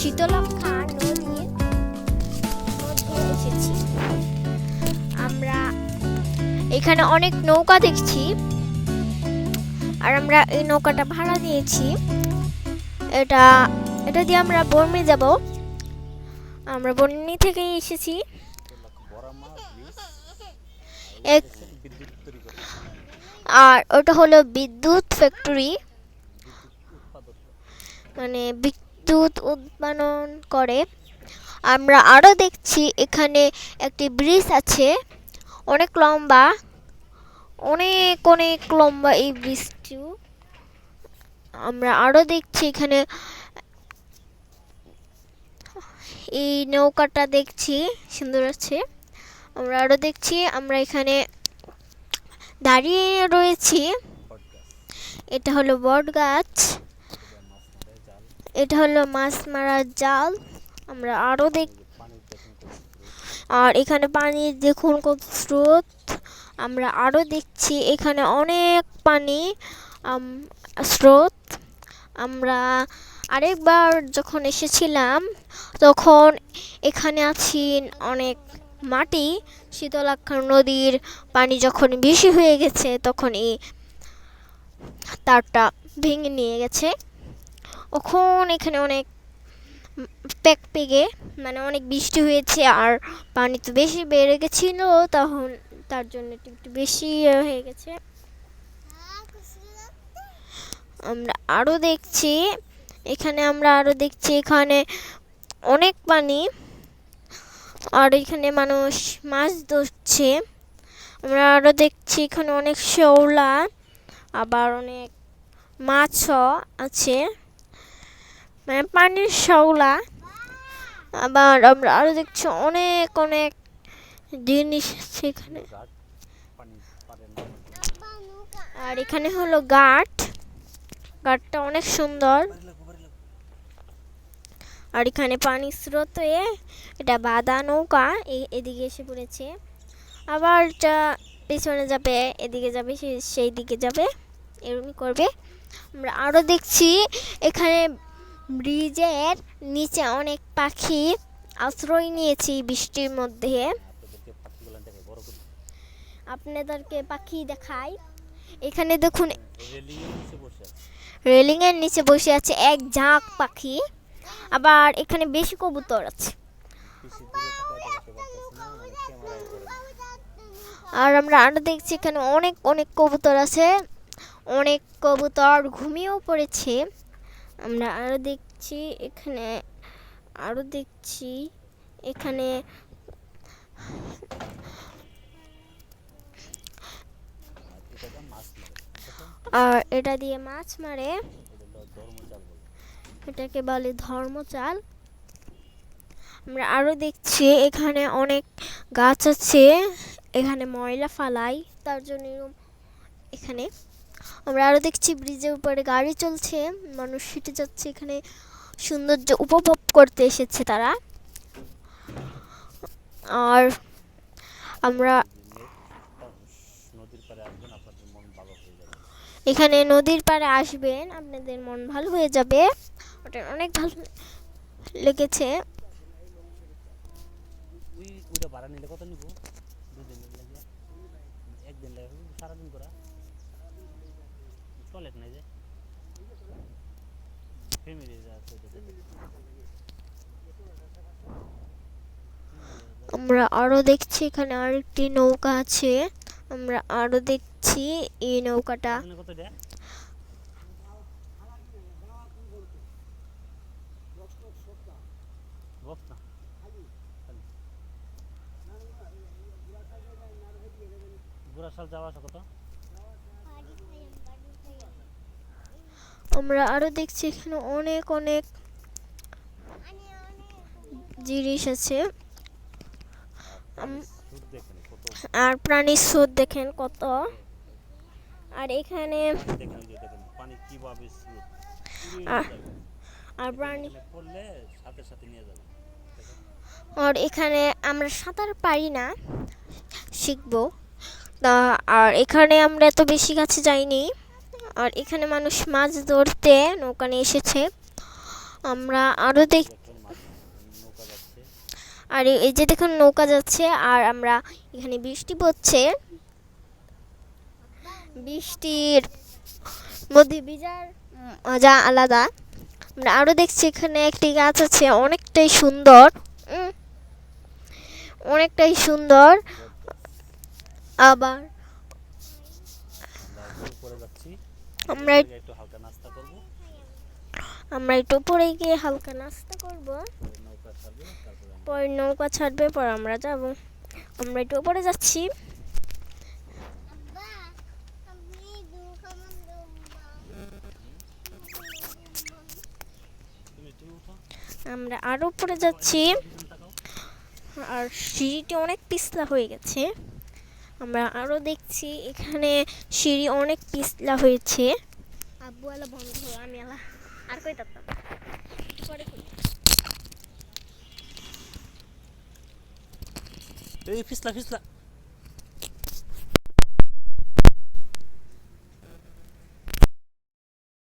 শীতলক্ষা নদীর মধ্যে এসেছি। আমরা এখানে অনেক নৌকা দেখছি, আর আমরা এই নৌকাটা ভাড়া নিয়েছি। এটা দিয়ে আমরা বর্মি যাব। আমরা বর্মি থেকে এসেছি। আর ওটা হলো বিদ্যুৎ ফ্যাক্টরি, মানে বিদ্যুৎ উৎপাদন করে। আমরা আরো দেখছি এখানে একটি ব্রিজ আছে, অনেক লম্বা, অনেক অনেক লম্বা এই ব্রিজটি। আমরা আরো দেখছি এখানে এই নৌকাটা দেখছি, সুন্দর আছে। আমরা আরো দেখছি, আমরা এখানে দাঁড়িয়ে রয়েছি। এটা হলো বট গাছ, এটা হলো মাছ মারার জাল। আমরা আরো আর এখানে পানির দেখুন কত স্রোত। আমরা আরো দেখছি এখানে অনেক পানি স্রোত। আমরা আরেকবার যখন এসেছিলাম তখন এখানে আছি অনেক মাটি। শীতলক্ষা নদীর পানি যখন বেশি হয়ে গেছে তখন এই তারটা ভেঙে নিয়ে গেছে। এখন এখানে অনেক পেকে মানে অনেক বৃষ্টি হয়েছে, আর পানি তো বেশি বেড়ে গেছিল, তখন তার জন্য একটু বেশি হয়ে গেছে। আমরা আরো দেখছি এখানে অনেক পানি, আর এখানে মানুষ মাছ ধরছে। আমরা আরো দেখছি এখানে অনেক শ্যাওলা, আবার অনেক মাছও আছে, মানে পানির শ্যাওলা। আবার আমরা আরো দেখছি অনেক অনেক জিনিস এখানে। আর এখানে হলো ঘাটটা অনেক সুন্দর। আর এখানে পানি স্রোতে এটা বাঁধা নৌকা এদিকে এসে পড়েছে। আবার এটা পেছনে যাবে, এদিকে যাবে, সেই দিকে যাবে, এরকমই করবে। আমরা আরো দেখছি এখানে ব্রিজের নিচে অনেক পাখি আশ্রয় নিয়েছি বৃষ্টির মধ্যে। আপনাদেরকে পাখি দেখাই। এখানে দেখুন রেলিং এর নিচে বসে আছে এক ঝাঁক পাখি। আবার এখানে বেশি কবুতর আছে। আর আমরা আরো দেখছি এখানে অনেক অনেক কবুতর আছে, অনেক কবুতর ঘুমিয়েও পড়েছে। আমরা আরো দেখছি এখানে আর এটা দিয়ে মাছ মারে, এটাকে বলে ধর্মচাল। আমরা আরো দেখছি এখানে অনেক গাছ আছে, এখানে ময়লা ফালাই তার জন্য এখানে। আমরা আরো দেখছি ব্রিজের উপরে গাড়ি চলছে, মানুষ হেঁটে যাচ্ছে, এখানে সৌন্দর্য উপভোগ করতে এসেছে তারা। আর আমরা এখানে নদীর পাড়ে আসবেন, আপনাদের মন ভালো হয়ে যাবে। ওটা অনেক ভালো লেগেছে। আমরা আরো দেখছি এখানে আরেকটি নৌকা আছে। আমরা আরো দেখছি এই নৌকাটা আমরা আরো দেখছি এখানে অনেক অনেক জিনিস আছে। আর প্রাণীর স্রোত দেখেন কত। আর এখানে আর এখানে আমরা সাঁতার পারি না, শিখবো। আর এখানে আমরা এত বেশি কাছে যাইনি। আর এখানে মানুষ মাছ ধরতে নৌকা নিয়ে এসেছে। আমরা আরো আর এই যে দেখুন নৌকা যাচ্ছে, আর আমরা এখানে বৃষ্টি পড়ছে, বৃষ্টির মধ্যে ভিজার মজা আলাদা। আমরা আরও দেখছি এখানে একটি গাছ আছে, অনেকটাই সুন্দর, অনেকটাই সুন্দর। আবার আমরা আমরা একটু উপরে গিয়ে হালকা নাস্তা করব, পরে নৌকা ছাড়বে, পর আমরা যাব। আমরা একটু উপরে যাচ্ছি। আমরা আরো উপরে যাচ্ছি, আর সিঁড়িটি অনেক পিছলা হয়ে গেছে। আমরা আরো দেখছি এখানে সিঁড়ি অনেক পিছলা হয়েছে। আব্বু আলা বন্ধ, আমি আলা আর কই তাতাম পরে কই। এই পিছলা পিছলা